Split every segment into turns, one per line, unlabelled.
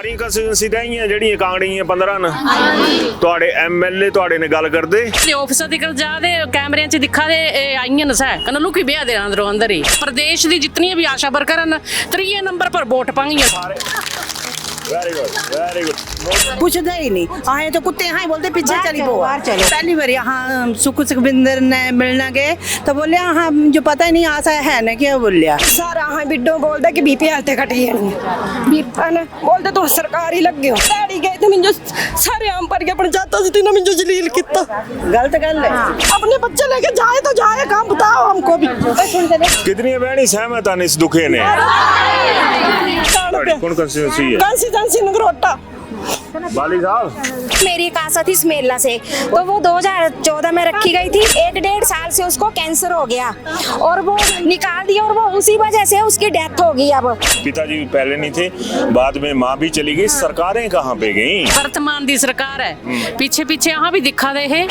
ਸਾਰੀਆਂ ਕੰਸਟੀਟੂਐਂਸੀ ਰਹੀਆਂ ਜਿਹੜੀਆਂ ਕਾਂਗੜੀਆਂ 15 ਨੇ ਤੁਹਾਡੇ ਐਮਐਲਏ ਤੁਹਾਡੇ ਨੇ ਗੱਲ ਕਰਦੇ
ਤੇ ਆਫਿਸਰ ਦੀ ਗੱਲ ਜਾ ਦੇ ਕੈਮਰਿਆਂ 'ਚ ਦਿਖਾ ਦੇ ਇਹ ਆਈਆਂ ਨਸਾ ਕਨ ਲੁਕੀ ਬਿਆ ਦੇ ਅੰਦਰੋਂ ਅੰਦਰ ਹੀ ਪ੍ਰਦੇਸ਼ ਦੀ ਜਿਤਨੀ ਵੀ ਆਸ਼ਾ ਵਰਕਰ ਹਨ 3 ਨੰबर पर वोट पाएंगे सारे।
वेरी गुड
पूछते ही नहीं आए तो कुत्ते यहाँ ही बोलते पीछे चली पो पहली बार यहाँ सुखविंदर ने मिलना गए तो बोले हाँ जो पता ही नहीं आशा है ना क्या बोलिया
सारा हाँ बिड्डो बोलते कि बीपी हालते घटी है बीपन बोलते तो सरकार ही लग गए डैडी गए थे मिंजो सारे आम पर के पंचायत से तीनों मिंजो जलील कितना
गलत गल है
अपने बच्चे लेके जाए तो जाए काम बताओ हमको भी
कितनी बहनी सहमत हैं इस दुखे ने कौन कंस्टिट्यूंसी है
कंस्टिट्यूंसी नगरोटा
बाली साहब
मेरी एक आशा थी इस मेला से तो वो 2014 में रखी गई थी 1-1.5 साल से उसको कैंसर हो गया और वो निकाल दिया और वो उसी वजह से उसकी डेथ हो गई। अब
पिताजी पहले नहीं थे बाद में माँ भी चली गई सरकारें कहाँ पे गई
वर्तमान दी सरकार है पीछे पीछे यहाँ भी दिखा दे है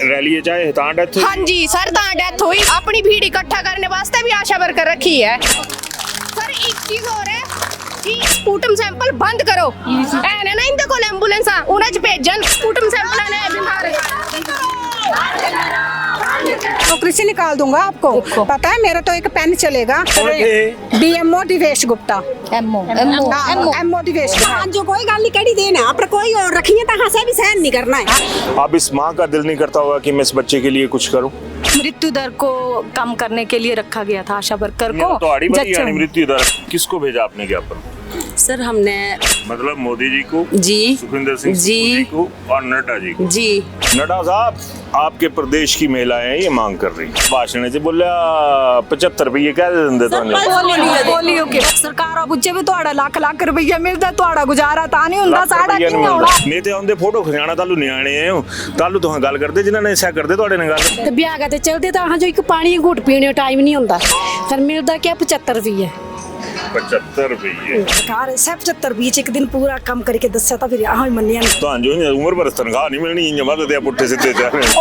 रैली चाहे तां डेथ
हाँ जी सर तां डेथ हुई अपनी भीड़ इकट्ठा करने वास्ते भी आशा वर्कर रखी है सर एक चीज और है स्पूटम सैंपल बंद करो ऐने ना इनके कोल एंबुलेंस उन्हें च भेजन स्पूटम सैंपल ने बीमार
नौकरी से निकाल दूंगा आपको पता है मेरा तो एक पेन चलेगा डीएमओ दिवेश गुप्ता एमओ दिवेश
जो कोई गल नहीं कड़ी देना आप कोई रखिए तो हंसे भी सहन नहीं करना है।
अब इस माँ का दिल नहीं करता होगा कि मैं इस बच्चे के लिए कुछ करूं
मृत्यु दर को कम करने के लिए रखा गया था आशा वर्कर को
तो मृत्यु दर किसको भेजा आपने ज्ञापन
सर हमने
मतलब मोदी जी को
जी
सुखविंदर सिंह
जी
को और नड्डा जी को
जी
नड्डा साहब आपके प्रदेश की महिलाएं ये मांग कर रही भाषण से बोलिया 75 रुपये क्या देंगे
पोलियो के सरकार पुछे भी ਤੁਹਾਡਾ ਲੱਖ ਲੱਖ ਰੁਪਈਆ ਮਿਲਦਾ ਤੁਹਾਡਾ ਗੁਜ਼ਾਰਾ ਤਾਂ ਨਹੀਂ ਹੁੰਦਾ ਸਾਡਾ ਕੀ ਹੋਣਾ
ਨਹੀਂ ਤੇ ਆਉਂਦੇ ਫੋਟੋ ਖਿਚਾਣਾ ਤਾਲੂ ਨਿਆਣੇ ਆਏ ਹੋ ਤਾਲੂ ਤੁਸੀਂ ਗੱਲ ਕਰਦੇ ਜਿਨ੍ਹਾਂ ਨੇ ਐਸਾ ਕਰਦੇ ਤੁਹਾਡੇ ਨਾਲ ਗੱਲ
ਤੇ ਵਿਆਹ ਤੇ ਚਲਦੇ ਤਾਂ ਹਾਂ ਜੋ ਇੱਕ ਪਾਣੀ ਦੀ ਘੁੱਟ ਪੀਣੇ ਟਾਈਮ ਨਹੀਂ ਹੁੰਦਾ ਫਿਰ ਮਿਲਦਾ ਕਿ 75 ਰੁਪਏ
75 रुपये
सरकार सब 75 बीच एक दिन पूरा काम करके दस था फिर यहाँ मनिया
तो जो उम्र भर तनख्वाह नहीं मिलनी जमा दे पुट्ठे सीधे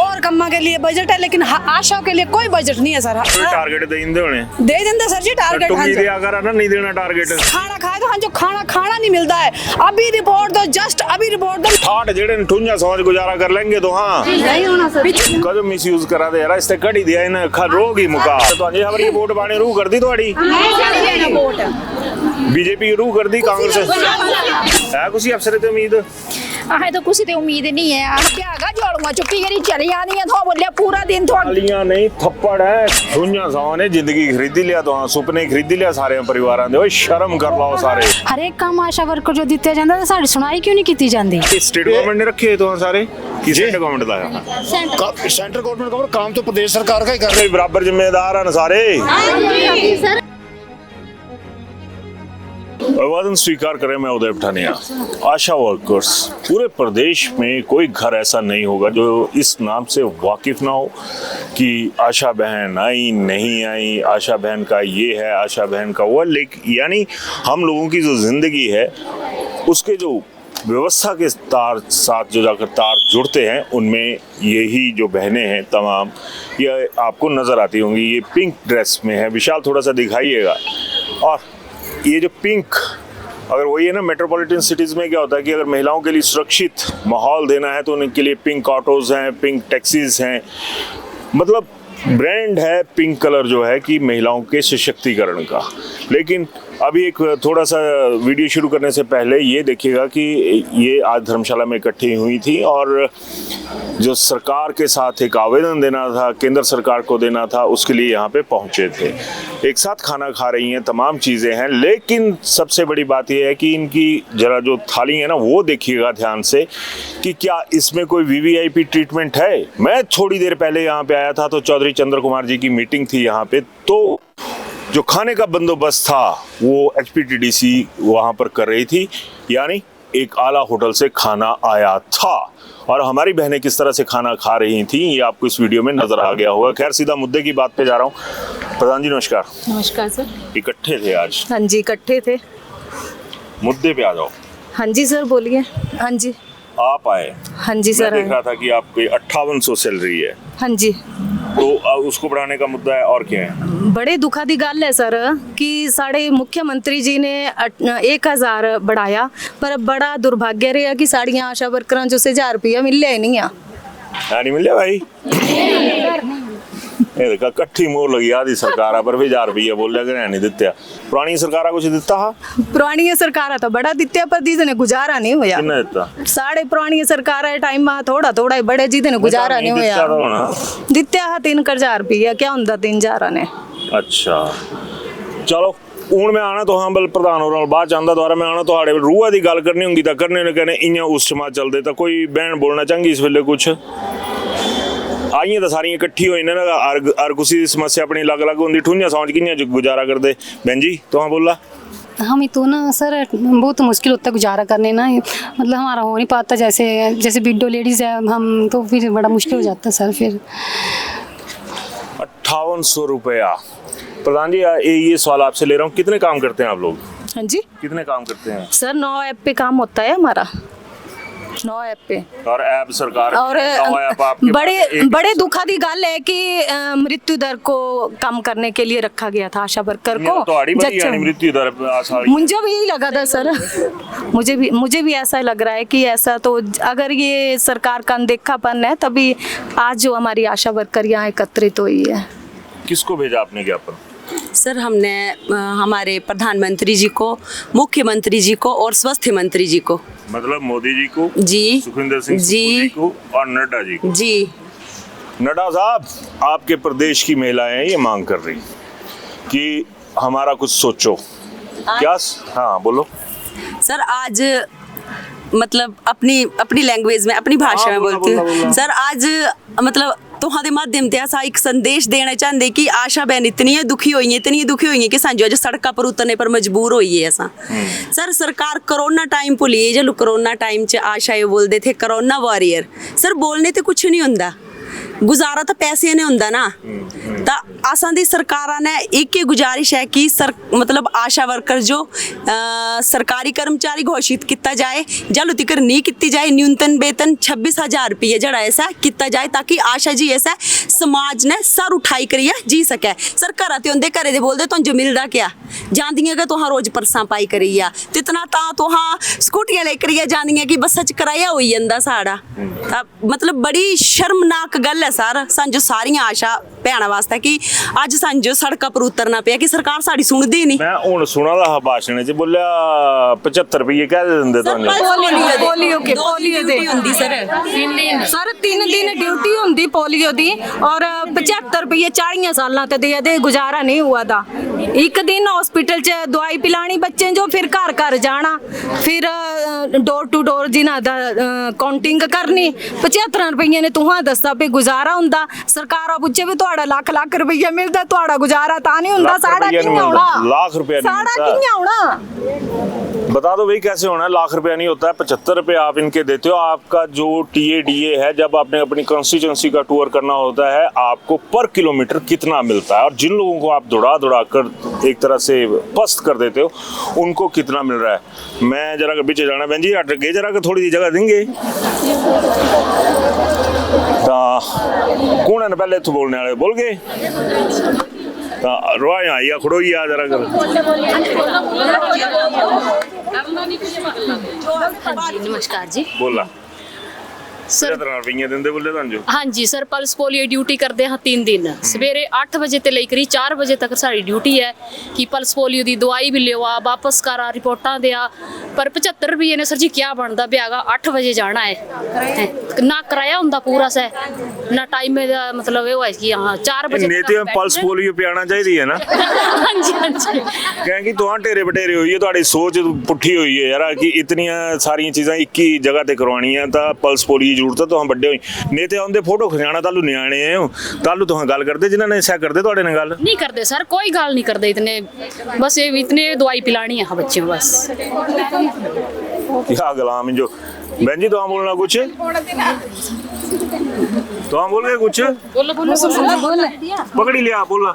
और कम्मा के लिए बजट है लेकिन आशा के लिए कोई बजट नहीं है सर
टारगेट देंदे होने
दे देंगे सर जी टारगेट
तुम दिया कर ना नहीं देना टारगेट
खाना खाए तो हाँ जो खाना नहीं मिलता है अभी रिपोर्ट दो जस्ट अभी रिपोर्ट दो
60 जेड़े ठुंजा समझ गुजारा कर लेंगे तो हां
नहीं होना सर
कदम मिसयूज करा दे यार इसते कड़ी दिया इन रोग ही मुका तो ये हमारी वोट पाने रूह कर दी तुम्हारी बीजेपी रूह कर दी कांग्रेस है कुछ अफसर ते उम्मीद
आहे तो कुछ उम्मीद नहीं है प्यागा जोड़ूंगा चुप्पी करी चली आनी है तो बोलिया पूरा दिन तो
गालियां नहीं थप्पड़ है दुनिया सौ ने जिंदगी खरीदी लिया तो हां सुपने खरीदी लिया सारे परिवारां दे ओए शर्म कर लाओ सारे
हर एक काम आशा वर्कर जो दिते जांदा ते साडी सुनाई क्यों नहीं कीती जांदी
स्टेट गवर्नमेंट ने रखे तो सारे कि सेंट्रल गवर्नमेंट दा
सेंट्रल गवर्नमेंट का काम तो प्रदेश सरकार का ही कर रही है
बराबर जिम्मेदार हैं सारे अभिवादन स्वीकार करें मैं उदय पठानिया आशा वर्कर्स पूरे प्रदेश में कोई घर ऐसा नहीं होगा जो इस नाम से वाकिफ ना हो कि आशा बहन आई नहीं आई आशा बहन का ये है आशा बहन का वो लेकिन यानी हम लोगों की जो जिंदगी है उसके जो व्यवस्था के तार साथ जो जाकर तार जुड़ते हैं उनमें यही जो बहनें हैं तमाम ये आपको नज़र आती होंगी ये पिंक ड्रेस में है विशाल थोड़ा सा दिखाइएगा और ये जो पिंक अगर वही है ना मेट्रोपॉलिटन सिटीज़ में क्या होता है कि अगर महिलाओं के लिए सुरक्षित माहौल देना है तो उनके लिए पिंक ऑटोज़ हैं पिंक टैक्सीज़ हैं मतलब ब्रांड है पिंक कलर जो है कि महिलाओं के सशक्तिकरण का। लेकिन अभी एक थोड़ा सा वीडियो शुरू करने से पहले ये देखिएगा कि ये आज धर्मशाला में इकट्ठी हुई थी और जो सरकार के साथ एक आवेदन देना था केंद्र सरकार को देना था उसके लिए यहाँ पे पहुँचे थे। एक साथ खाना खा रही हैं तमाम चीज़ें हैं लेकिन सबसे बड़ी बात यह है कि इनकी जरा जो थाली है ना वो देखिएगा ध्यान से कि क्या इसमें कोई वीवीआईपी ट्रीटमेंट है। मैं थोड़ी देर पहले यहाँ पे आया था तो चौधरी चंद्र कुमार जी की मीटिंग थी यहाँ पे तो जो खाने का बंदोबस्त था वो एचपीटीडीसी वहाँ पर कर रही थी यानी एक आला होटल से खाना आया था और हमारी बहनें किस तरह से खाना खा रही थी ये आपको इस वीडियो में नजर आ गया होगा। खैर सीधा मुद्दे की बात पे जा रहा हूँ। प्रधान जी नमस्कार।
नमस्कार सर।
इकट्ठे थे आज?
हाँ जी इकट्ठे थे।
मुद्दे पे आ जाओ।
हाँ जी सर बोलिए। हाँ जी
आप आए?
हाँ जी सर।
मैं देख रहा था कि आपकी 5800 सैलरी है।
हाँ जी
तो उसको बढ़ाने का मुद्दा है, और क्या है?
बड़े दुखा दी गल है सर कि साढ़े मुख्यमंत्री जी ने 1000 बढ़ाया, पर बड़ा दुर्भाग्य रहा कि साड़ियाँ आशा वर्करां जो 1000 रुपया मिले ही नहीं आ।
नहीं मिले भाई, ਇਹ ਦੇਖਾ ਇਕੱਠੀ ਮੋਹਰ ਲਗੀ ਆਦੀ ਸਰਕਾਰਾਂ ਪਰ ਵੀ 1000 ਰੁਪਏ ਬੋਲਿਆ ਕਿ ਨਹੀਂ ਦਿੱਤਾ। ਪੁਰਾਣੀ ਸਰਕਾਰਾਂ ਕੁਝ ਦਿੱਤਾ ਹਾ?
पुरानी सरकारा तो बड़ा दित्या, पर जिदे ने गुजारा नहीं होया।
ਕਿੰਨਾ ਦਿੱਤਾ?
साढ़े पुरानी सरकारा टाइम थोड़ा थोड़ा ही बड़े जिदे ने गुजारा नहीं होया।
ਦਿੱਤਾ ਤਾਂ ਹੋਣਾ।
दित्या हा 3000 रुपया, क्या हुंदा 3000 ने।
ਅੱਛਾ ਚਲੋ ਹੁਣ ਮੈਂ ਆਣਾ ਤੋਂ ਬਲ ਪ੍ਰਧਾਨ ਹੋਰਾਂ ਨਾਲ ਬਾਅਦ ਚਾਹੁੰਦਾ ਦੁਆਰਾ ਮੈਂ ਆਣਾ ਤੁਹਾਡੇ ਰੂਹਾਂ ਦੀ ਗੱਲ ਕਰਨੀ ਹੁੰਦੀ ਤਾਂ ਕਰਨੇ ਨੇ ਕਹਿੰਦੇ ਇਆਂ ਉਸ ਸਮਾਂ ਚੱਲਦੇ ਤਾਂ ਕੋਈ ਬਹਿਣ ਬੋਲਣਾ ਚਾਹੀ ਇਸ ਵੇਲੇ ਕੁਛ ਆਈਆਂ ਤਾਂ ਸਾਰੀਆਂ ਇਕੱਠੀ ਹੋਈ ਨੇ ਨਾ ਅਰ ਕੁਸੀ ਦੀ ਸਮੱਸਿਆ ਆਪਣੀ ਅਲੱਗ-ਅਲੱਗ ਹੁੰਦੀ ਠੁੰਝਾਂ ਸਮਝ ਕਿੰਨੀਆਂ ਗੁਜ਼ਾਰਾ ਕਰਦੇ। बहन जी तो हाँ बोला
हम ही तो ना सर बहुत मुश्किल होता है गुजारा करने ना, मतलब हमारा हो नहीं पाता, जैसे जैसे विडो लेडीज़ है हम, तो फिर बड़ा मुश्किल हो जाता है सर। फिर
5800 रुपया। प्रधान जी ये सवाल आपसे ले रहा हूँ, कितने काम करते हैं आप लोग?
हाँ जी
कितने काम करते हैं?
सर 9 ऐप पे काम होता है हमारा, 9 ऐप पे।
और ऐप सरकार
और बड़े दुखा दी गल है कि मृत्यु दर को कम करने के लिए रखा गया था आशा वर्कर को।
मृत्यु दर
मुझे भी यही लगा था सर, मुझे भी ऐसा लग रहा है कि ऐसा तो अगर ये सरकार का अनदेखापन है तभी आज जो हमारी आशा वर्कर यहाँ एकत्रित हुई है।
किसको भेजा आपने ज्ञापन?
सर हमने हमारे प्रधानमंत्री जी को, मुख्यमंत्री जी को और स्वास्थ्य मंत्री जी को।
मतलब मोदी जी को
जी,
सुखविंदर सिंह
जी
को और नड्डा जी को।
जी
नड्डा साहब आपके प्रदेश की महिलाएं ये मांग कर रही कि हमारा कुछ सोचो। क्या? हाँ बोलो
सर। आज मतलब अपनी लैंग्वेज में, अपनी भाषा में बोलती हूँ सर। आज मतलब तुहाडे माध्यम ते असा एक संदेश देना चाहते कि आशा बहन इतनी दुखी हुई है, इतनी दुखी हुई है कि सांजो अज सड़कों पर उतरने पर मजबूर हुई है असा। सर सरकार कोरोना टाइम भुली है, जो कोरोना टाइम च आशा ये बोलते थे कोरोना वॉरियर। सर बोलने ते कुछ नहीं होंदा, गुजारा तो पैसे ने होंदा ना। तो असां दी सरकारां ने एक ही गुजारिश है कि मतलब आशा वर्कर जो सरकारी कर्मचारी घोषित किया जाए, जल तिकर नहीं की जाए, न्यूनतम वेतन 26,000 रुपये जड़ा ऐसा किया जाए ताकि आशा जी ऐसा समाज ने सर उठाई करिए जी सके। सर घर ते होंदे घरे दे बोलदे तुहां जो मिलदा क्या, जांदियां कि तुहां रोज परसां पाई करिया ते इतना तां तुहां स्कूटियां ले करिया जांदियां कि बस्सा च किराया होई जंदा साड़ा। मतलब बड़ी शर्मनाक गल है सर सांजो सारियां आशा भैणां वास्ते कि अज सांजो सड़कों पर उतरना पिया कि सरकार साड़ी सुनदी नहीं।
मैं हुण सुना दा भाषण च बोलिया 75 रुपये कह दिंदे तुहानू।
पोलियो दे
हुंदी सर
3 दिन ड्यूटी हुंदी पोलियो दी और 75 रुपये 40 सालां ते दे गुजारा नहीं हुआ था। एक दिन हॉस्पिटल च दवाई पिलानी बच्चे जो, फिर घर घर जाना, फिर डोर टू डोर जिन्हां दा काउंटिंग करनी। 75 रुपये ने तुहां दस्सा भी गुजारा हुंदा। सरकार पुछे भी तुहाडा लाख लाख रुपया मिलदा, तुहाडा गुजारा तां नहीं हुंदा। साड़ा कियां होना?
लाख रुपया नहीं मिलता।
साड़ा कियां होना?
बता दो भाई कैसे होना है? लाख रुपया नहीं होता है, 75 रुपये आप इनके देते हो। आपका जो TADA है, जब आपने अपनी कॉन्स्टिट्यूंसी का टूर करना होता है आपको पर किलोमीटर कितना मिलता है, और जिन लोगों को आप दौड़ा कर एक तरह से पस्त कर देते हो उनको कितना मिल रहा है। मैं जरा पीछे जाना बहन जी, अटके जरा के थोड़ी सी जगह देंगे। कौन है पहले इत्थों बोलने वाले बोल गए रोआ आई खड़ो ही आ जरा कर।
नमस्कार जी।
बोला
सर हाँ जी सर पल्स पोलियो ड्यूटी करते हैं 3 दिन सवेरे 8 बजे ते लेकर 4 बजे तक साड़ी ड्यूटी है कि पल्स पोलियो की दवाई भी लिया वापस करा रिपोर्टा दिया। पर 75 रुपये ने सर जी क्या बनता ब्यागा 8 बजे जाना है ना किराया होंगे पूरा से ना टाइम मतलब ये कि हाँ 4 बजे
नेते पल्स पोलियो पियाना चाहिए है ना।
हाँ जी हाँ जी
क्योंकि तुहां ढेरे बटेरे हुई है, तुहाडी सोच पुट्ठी हुई है यार कि इतनी सारी चीज़ां एक ही जगह ते करवानियां तां पल्स पोलियो जरूरत है। तुहां बड़े होई नेते आउंदे फोटो खिचाना, तालू न्याणे हो तालू तुहां गल करदे जिन्हां ने ऐसा करदे तुहाडे नाल गल
नहीं करते सर, कोई गल नहीं करते। इतने बस ये इतने दवाई पिलानी है बच्चों बस।
क्या गलाम जो बहन जी तुहां बोलना कुछ, तुहां बोल गए कुछ
बोलो
पकड़ी लिया बोला।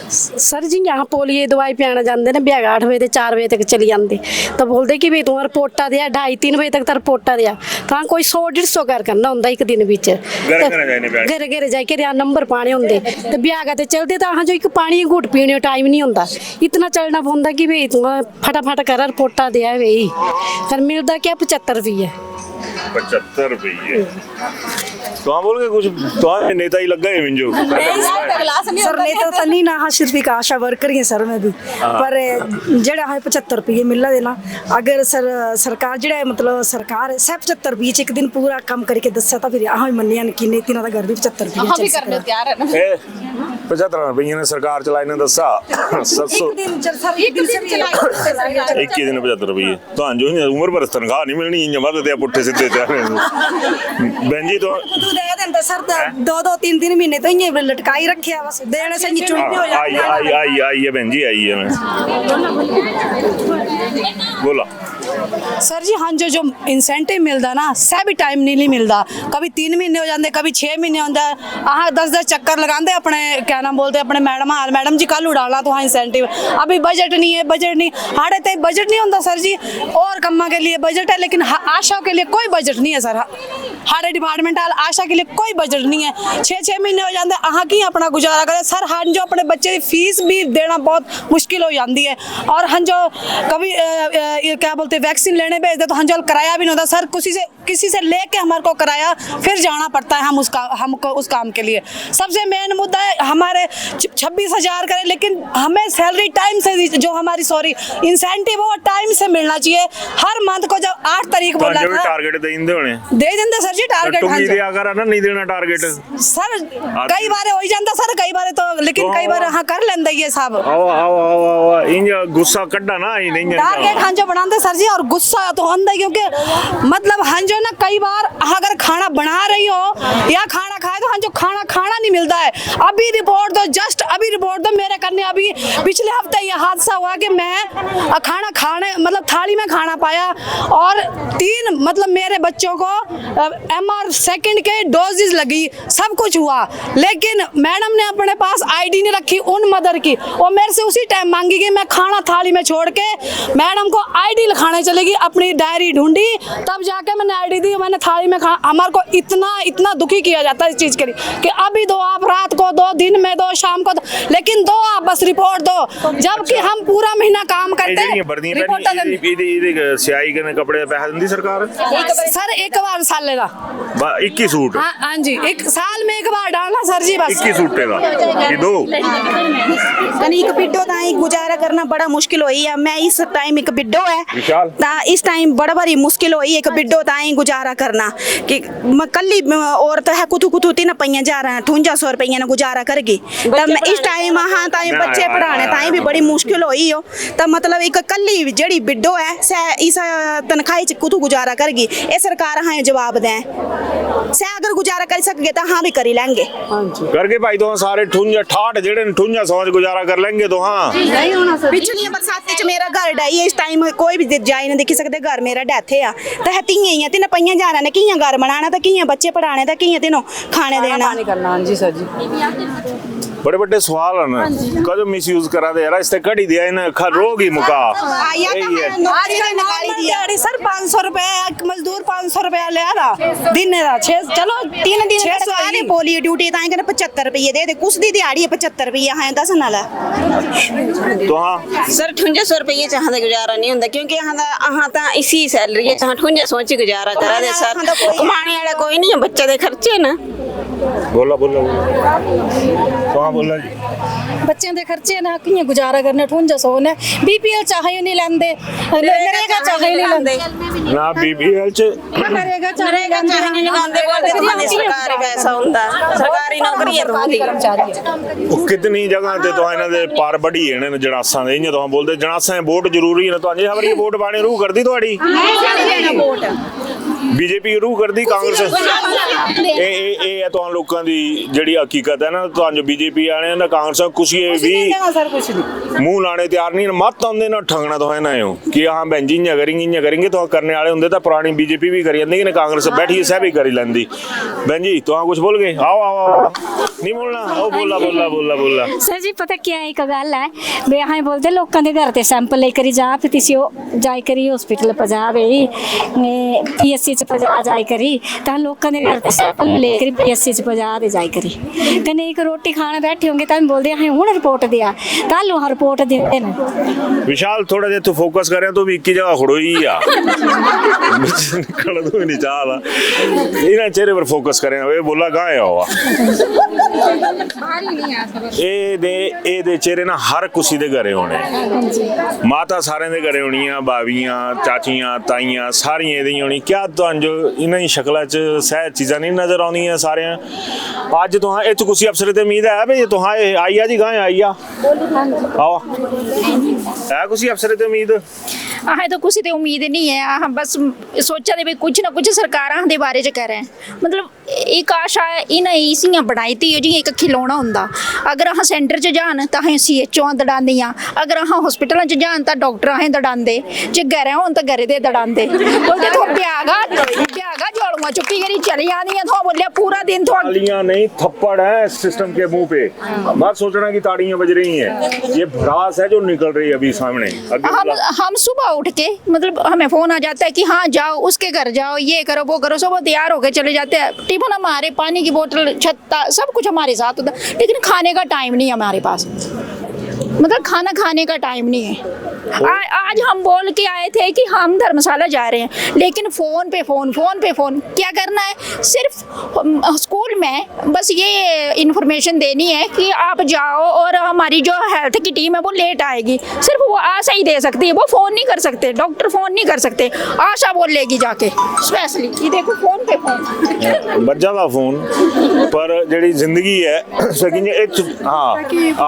सर जी यहाँ पोलियो दवाई पियाना जाते ना ब्यागा 8 बजे 4 बजे तक चली जाते तो बोलते कि भाई तू रिपोर्टा दिया 2:30-3 बजे तक तो रिपोर्टा दिया।
ਤਾਂ ਕੋਈ 100-150 ਘਰ ਕਰਨਾ ਹੁੰਦਾ ਇੱਕ ਦਿਨ ਵਿੱਚ ਘਰੇ ਘਰੇ ਜਾ ਕੇ ਨੰਬਰ ਪਾਣੇ ਹੁੰਦੇ ਤੇ ਵਿਆਹ ਤੇ ਚਲਦੇ ਤਾਂ ਜੋ ਇੱਕ ਪਾਣੀ ਘੁੱਟ ਪੀਣੇ ਟਾਈਮ ਨਹੀਂ ਹੁੰਦਾ ਇਤਨਾ ਚੱਲਣਾ ਹੁੰਦਾ कि भाई फटाफट कर रिपोर्टा दिया है भाई फिर मिलता क्या 75 रुपये
75 रुपये तो बोल के कुछ तो नेता ही लग गए मिंजो
सर नेता तो नहीं ना हाँ सिर्फ एक आशा वर्कर ही है सर में भी पर जेड़ा है 75 रुपये मिलना देना अगर सर सरकार जेड़ा है मतलब सरकार है सब 75 रुपये एक दिन पूरा काम करके दसा तो फिर हाँ मनिया कि नहीं तीनों का घर भी 75 रुपये करने तैयार है
75 रुपये ने सरकार चलाई ने दसा 700 एक दिन 75 रुपये तो जो उम्र भर तनख्वाह नहीं मिलनी इंज वधदे पुट्ठे सीधे बहन जी तो
दे देंगे सर 2-3 महीने तो ये लटकाई रखे बस देने से चुनती हो जाती
आई है बहन जी आई है मैं बोला
सर जी हाँ जो इंसेंटिव मिलता ना सभी टाइम नहीं मिलता कभी 3 महीने हो जाते कभी 6 महीने होता हाँ 10 चक्कर लगाते अपने क्या नाम बोलते अपने मैडम जी कल उड़ाना तो हाँ इंसेंटिव अभी बजट नहीं है बजट नहीं हाड़े तक बजट नहीं होता सर जी और कम्मा के लिए बजट है लेकिन आशा के लिए कोई बजट नहीं है सर हाड़े डिपार्टमेंट आशा के लिए कोई बजट नहीं है 6 महीने हो जाते अहाँ की अपना गुजारा करे सर हाँ जो अपने बच्चे की फीस भी देना बहुत मुश्किल हो जाती है और हम जो कभी क्या बोलते वैक्सीन लेने भेजते तो हम जो किराया भी नहीं होता सर किसी से लेके हमारे को किराया फिर जाना पड़ता है हमको उस काम के लिए सबसे मेन मुद्दा है हमारे 26,000 करें लेकिन हमें सैलरी टाइम से जो हमारी इंसेंटिव वो टाइम से मिलना चाहिए हर मंथ को जब 8 तारीख बोला था
टारगेट दे
देंगे सर जी टारगेट
नहीं देना टारगेट
सर कई बार हो जाता सर कई बार तो लेकिन कई बार हाँ कर लेंगे ये सब
गुस्सा कड्डा ना
टारगेट हाँ जो बनाते सर जी और गुस्सा तो होता है क्योंकि मतलब हाँ जो ना कई बार अगर खाना बना रही हो या खाना खाए तो हाँ जो खाना नहीं मिलता है अभी रिपोर्ट दो जस्ट अभी रिपोर्ट दो मेरे करने अभी पिछले हफ्ते ये हादसा हुआ कि मैं खाना खाने मतलब थाली में खाना पाया और 3 मतलब मेरे बच्चों को MR सेकंड के डोजेस लगी सब कुछ हुआ लेकिन मैडम ने अपने पास ID नहीं रखी उन मदर की और मेरे से उसी टाइम मांगी कि मैं खाना थाली में छोड़ के मैडम को ID लिखाने चलेगी अपनी डायरी ढूंढी तब जाके मैंने ID दी मैंने थाली में हमारे को इतना दुखी किया जाता है इस चीज के लिए कि अभी दो आप रात को दो दिन में दो शाम को दो लेकिन दो आप बस रिपोर्ट दो जबकि हम पूरा महीना काम करते हैं
सियाई के कपड़े पैसा दिंदी सरकार
सर एक बार साल लेगा
21 सूट
हाँ जी एक साल में एक बार डालना सर जी बस
21 सूटे का ये दो
एक बिड्डो ताई गुजारा करना बड़ा मुश्किल होई है मैं इस टाइम एक बिड्डो है ता इस टाइम बड़ा बड़ी मुश्किल होई एक बिड्डो ताई गुजारा करना कि कल्ली औरत है कुतु 3 पैया जा रहा है 5800 रुपया ने गुजारा करगी तब मैं इस टाइम हाँ ताई बच्चे पढ़ाने ताई भी बड़ी मुश्किल होई हो तब मतलब एक कल्ली जड़ी बिड्डो है इस तनख्वाही च कुतु गुजारा करगी ये सरकार हाँ जवाब दें से अगर गुजारा कर सके तो हाँ भी कर ही लेंगे
करके भाई तो सारे ठुंजा ठाठ जेड़े ठुंजा समझ गुजारा कर लेंगे तो हाँ
नहीं होना सर पिछली बरसात च मेरा घर डाई इस टाइम कोई भी जाई नहीं देखी सकते घर मेरा डेथ है तो तियां ही 3 पैया जाना ने कियां घर बनाना तो कियां बच्चे पढ़ाने तो कियां तीनों खाने देना
करना हाँ जी सर जी
बड़े बड़े सवाल हैं कदो मिसयूज करा दे यार इससे कड़ी दिया इन रोग ही मुका
सर 500 रुपए मजदूर 500 रुपया ले आ दिन चलो 3 दिन
600 पोलियो ड्यूटी ताई कहने 75 रुपये दे कुछ दी दिहाड़ी है 75 रुपये हाँ दस नाला
तो हाँ
सर 5800 रुपये चाहते गुजारा नहीं होता क्योंकि अहाँ तो इसी सैलरी है 5800 च गुजारा करा दे सर कमाने वाला कोई नहीं है बच्चे दे खर्चे ना
बोला तो हाँ बोला जी
बच्चों के खर्चे ना कि गुजारा करने 5800 ने BPL चाहे नहीं लेंदे नरेगा चाहे नहीं लेंदे
ना BPL च
नरेगा चाहे नहीं लगांदे बोलते सरकारी पैसा होता सरकारी नौकरी है तो
कितनी जगह ते तो इन्हां दे पार बढ़ी है जनासां दे इयां तो बोलदे जनासां वोट जरूरी है तो अजे हमारी वोट पाने रूह करदी तुहाडी बीजेपी रूह करदी कांग्रेस ए है तो लोकां दी जेड़ी हकीकत है ना तो बीजेपी आने ना कांग्रेस कुछ ਤੁਸੀਂ ਵੀ ਮੂੰਹ ਲਾਣੇ ਤਿਆਰ ਨਹੀਂ ਮਤ ਆਉਂਦੇ ਨਾ ਠਗਣਾ तो है ना यूं कि हाँ बहन जी इंजा करेंगे तो करने वाले होंगे तो पुरानी बीजेपी भी करी जाती कि कांग्रेस बैठी सह भी करी लेंदी। बहन जी तो कुछ बोल गए आओ आओ आओ नहीं बोलना आओ बोला बोला बोला बोला
सर जी पता क्या एक गल है वे हाँ बोलते लोगों के घर ते सैंपल ले करी जा फिर तिसी जाए करी हॉस्पिटल पजा बई PSC च पजा जाए करी तो लोगों के घर ते सैंपल ले करी PSC च पजा दे जाए करी कने एक रोटी खाने बैठे होंगे तो बोलते हैं हुण रिपोर्ट दिया तालो हर रिपोर्ट देते हैं।
विशाल थोड़ा जे तू फोकस कर तू भी एक ही जगह खड़ो ही आ निकल तो नहीं चाहला इन्हें चेहरे पर फोकस करें वे बोला कहाँ है हुआ ए दे चेहरे ना हर कुसी दे घरे होने माता सारे दे घरे होनी भाभियां चाचियां ताइयां सारी एदी होनी क्या तुहां जो इन्हां शक्लां च सह चीज़ां नहीं नजर आउंदियां सारे अज तुहां इत्थे कुसी अफसर ते उम्मीद है भी तुहां आई आ जी कहाँ आई आ आओ है कुसी अफसर ते उम्मीद
अहें तो कुछ उम्मीद नहीं है हम बस सोचा दे भी कुछ ना कुछ सरकारां दे बारे च करें मतलब एक आशा इन्हें इसियां बनाई थी जी एक खिलौना हुंदा अगर अह सेंटर च जान तो अहें CHO दड़ांदियां अगर अह हॉस्पिटल च जान तो डॉक्टर अहें दड़ांदे जे घरें होन तो घरे दे दड़ांदे बोलते तो ब्यागा जोड़ुआ चुकी करी चली आनी तो बोलिया पूरा दिन तो
तालियां नहीं थप्पड़ है सिस्टम के मुंह पे मत सोचना कि ताड़ियां बज रही हैं ये भड़ास है जो निकल रही है अभी सामने।
हम सुबह उठ के मतलब हमें फोन आ जाता है कि हाँ जाओ उसके घर जाओ ये करो वो करो सब तैयार होके चले जाते हैं टिफिन हमारे पानी की बोतल छत्ता सब कुछ हमारे साथ होता है लेकिन खाने का टाइम नहीं है हमारे पास मतलब खाना खाने का टाइम नहीं है। आज हम बोल के आए थे कि हम धर्मशाला जा रहे हैं लेकिन फोन पे फोन क्या करना है सिर्फ स्कूल में बस ये इन्फॉर्मेशन देनी है कि आप जाओ और हमारी जो हेल्थ की टीम है वो लेट आएगी सिर्फ वो आशा ही दे सकती है वो फ़ोन नहीं कर सकते डॉक्टर फ़ोन नहीं कर सकते आशा बोल लेगी जाके स्पेशली ये देखो फोन पे फोन
बच्चा का फोन पर जेडी जिंदगी है हाँ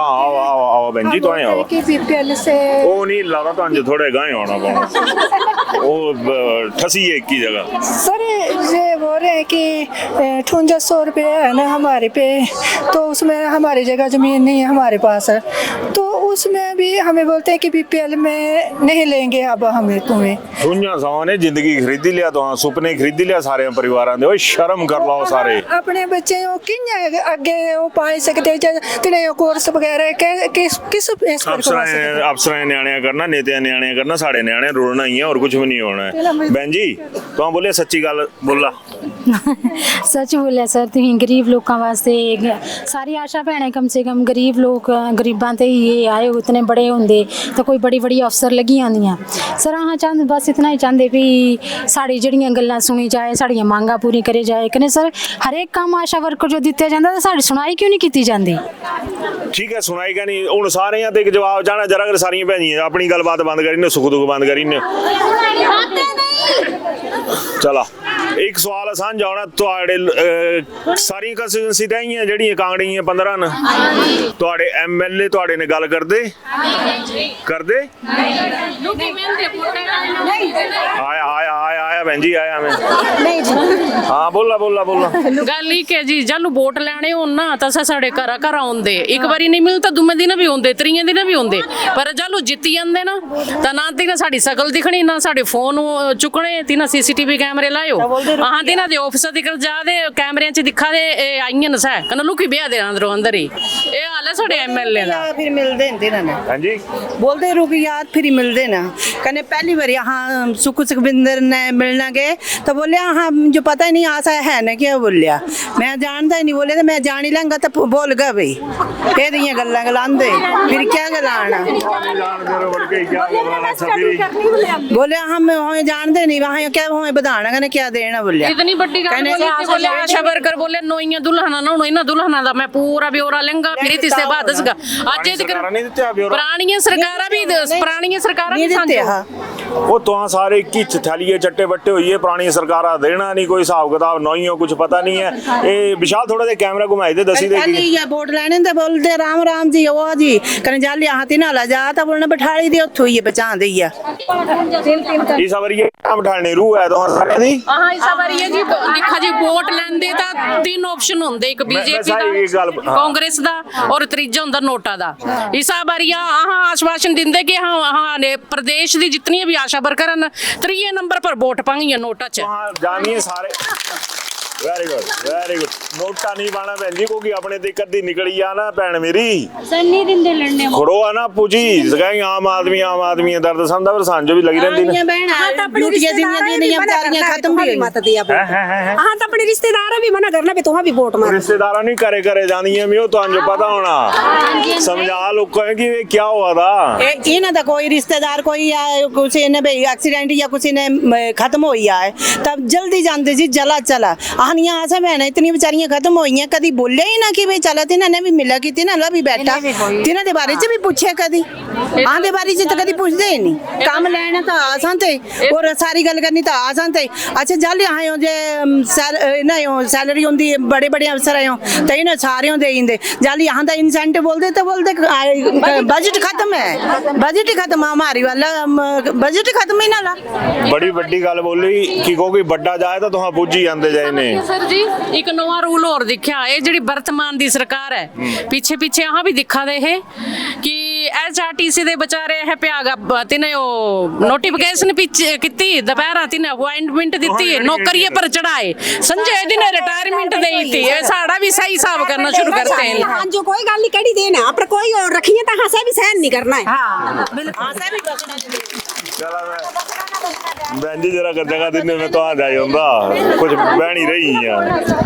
आओ आओ आओ बहन जी तो आए आओ वो नहीं लादा तो अंज थोड़े गाय होना पाना वो ठसी है एक ही जगह
सर ये बोल रहे हैं कि 5800 रुपये है ना हमारे पे तो उसमें हमारी जगह ज़मीन नहीं है हमारे पास तो उसमें भी हमें बोलते हैं कि BPL में नहीं लेंगे अब हमें तुम्हें
दुनिया सौ ने जिंदगी खरीदी लिया तो सुपने खरीदी लिया सारे परिवार दे शर्म कर लो सारे
अपने बच्चे कि'यां अगे वो पाई सकते तेने कोर्स वगैरह किस
अफसर न्याणियां करना नेतियां न्याणियां करना साढ़े न्याणे रुलना ही है और कुछ भी नहीं होना है। बहन जी तो बोले सच्ची गल बोला
सच बोलिया सर तुम गरीब लोगों वास्ते सारी आशा भैनें कम से कम गरीब लोग गरीबां ते ये आए इतने बड़े होंदे तो कोई बड़ी बड़ी अफसर लगी आंदियां सर अहाँ चाहते बस इतना ही चाहते भी साड़ी जड़ियां गल्लां सुनी जाए साड़ियां मांगा पूरी करे जाए कने सर हर एक काम आशा वर्कर जो दिता जाता तो साड़ी सुनाई क्यों नहीं की जाती।
ठीक है सुनाई का नहीं हूँ सारे एक जवाब जाना जरा अगर सारियां भैनियां अपनी गलबात बंद करी ने सुख दुख बंद करी ने चला एक सवाल आसान जाना तुहाड़े सारी कंस्टिट्यूएंसी ते ही जड़ियां कांगड़ियां 15 न तुहाड़े MLA तुहाड़े ने गल करदे आया आया आया आया बहन जी आया मैं हाँ बोला बोला बोला
गल ही के जी जब वोट लैने हो ना तो साढ़े घर घर आउंदे एक बारी नहीं मिलता दूमे दिन भी आउंदे त्रीए दिन भी आउंदे पर जब जित्ती जांदे ना तो ना ती साडी शकल दिखनी ना साडे फोन चुकने ती ना CCTV कैमरे लायो हाँ ती ना दे ऑफिसर दिख जा दे कैमरे च दिखा दे आईयां नसा कन्ना लुकी ब्याह दे अंदरों अंदर ही ये हाल है साडे MLA दा
फिर मिलदे होंदे ना
हां जी
बोलते रुपया फिर मिलदे ना कने पहली बार यहाँ सुखविंदर ने मिलना गए तो बोले हाँ जो पता ही नहीं आशा है ना क्या बोलिया मैं जानता ही नहीं बोले तो मैं जान ही लूंगा तो बोल गया भाई फिर ये गल्लां गलांदे फिर क्या गलाना बोले हम जानते नहीं वहाँ क्या वहाँ बधाना कने क्या देना बोलिया
इतनी बड़ी गल आशा वर्कर बोले नोइयां दुल्हना ना इना दुल्हना दा मैं पूरा ब्यौरा लेंगा फिर इससे बाद दसगा अज पुरानियां सरकारां भी
ਉਹ ਤੁਹਾਂ ਸਾਰੇ ਕੀ ਥੈਲੀਏ ਚੱਟੇ ਬੱਟੇ ਹੋਈਏ, ਪੁਰਾਣੀ ਸਰਕਾਰਾਂ ਦੇਣਾ ਨਹੀਂ ਕੋਈ ਹਿਸਾਬ ਕਿਤਾਬ ਨਹੀਂਓ, ਕੁਝ ਪਤਾ ਨਹੀਂ ਹੈ। ਇਹ ਵਿਸ਼ਾਲ ਥੋੜਾ ਜਿਹਾ ਕੈਮਰਾ घुमाई दे, दसी दे
की वोट लेने ते बोलते राम राम जी वो जी कने जाली हाथी ना ला जा ता बोलने बिठाड़ी दे उथों ही बचा दई है।
इस बार ये काम बिठाने रू है तो सारे दी
हाँ इस बार ये जी देखा जी वोट लेंदे ता तीन ऑप्शन होंदे, एक बीजेपी दा, कांग्रेस दा और तीजा होंदा नोटा दा। इस बार हाँ आश्वासन दिंदे कि हाँ हाँ ने प्रदेश दी जितनी भी आशा वर्कर न 3 नंबर पर वोट पांगी नोटा च
जानिए सारे। वेरी गुड नोटा नहीं पाना भैन जी, क्योंकि अपने ते कदी निकली आ ना भैन मेरी
सन्नी दिंदे लड़ने
खड़ो है ना पूजी सगाई आम आदमी दर्द समझदा पर सांझो भी लगी रहंदी
ने बहन ड्यूटियां दिनियां दी नहीं बेचारियां खत्म भी मत दिया हां तो अपने रिश्तेदार भी मना करना भी तुहां भी वोट मार
रिश्तेदार नहीं करे करे जांदियां मी ओ तुहां पता होना समझा लोगों कि ये क्या हुआ था।
इन्हां दा कोई रिश्तेदार कोई किसी ने भाई एक्सीडेंट या किसी ने खत्म होई है तब जल्दी जानते जी जला चला कहानियां आसा बहन इतनी बेचारियां खत्म होई हैं, कदी बोले ही ना कि भाई चला तिन्हां ने भी मिला की तिन्हां ला भी बैठा तिन्हां दे बारे च भी पूछे कदी आंदे बारे च तो कदी पूछदे ही नहीं। काम लेना तो आसान थे और सारी गल करनी तो आसान थे। अच्छा जल आए जे सैलरी होंदी बड़े बड़े अफसर आए तो इन्हें सारे दे दिंदे जल यहाँ का इंसेंटिव बोलते तो बोलते बजट खत्म है, बजट ही खत्म है हमारी वाला बजट खत्म ही ना ला।
बड़ी बड़ी गल बोली कि कोई बड़ा जाए तो तुहां पुज्जी जांदे जाए ने।
सर जी एक नवा रूल और दिखा है जी वर्तमान दी सरकार है पीछे पीछे यहाँ भी दिखा दे है कि HRTC दे बेचारे है प्यागा तिने ओ नोटिफिकेशन पीछे किती दोपहर तिने अपॉइंटमेंट दिती नौकरी पर चढ़ाए संजय दिन रिटायरमेंट देई थी साड़ा भी सही हिसाब करना शुरू करते हैं।
हां जो कोई गल नहीं कड़ी देना पर कोई और रखिए ता हां से भी सहन नहीं करना है। हां बिल्कुल हां से भी
चला बहन जी जरा कर जगह दिन में तो आ जाए होंदा कुछ बह नहीं रही है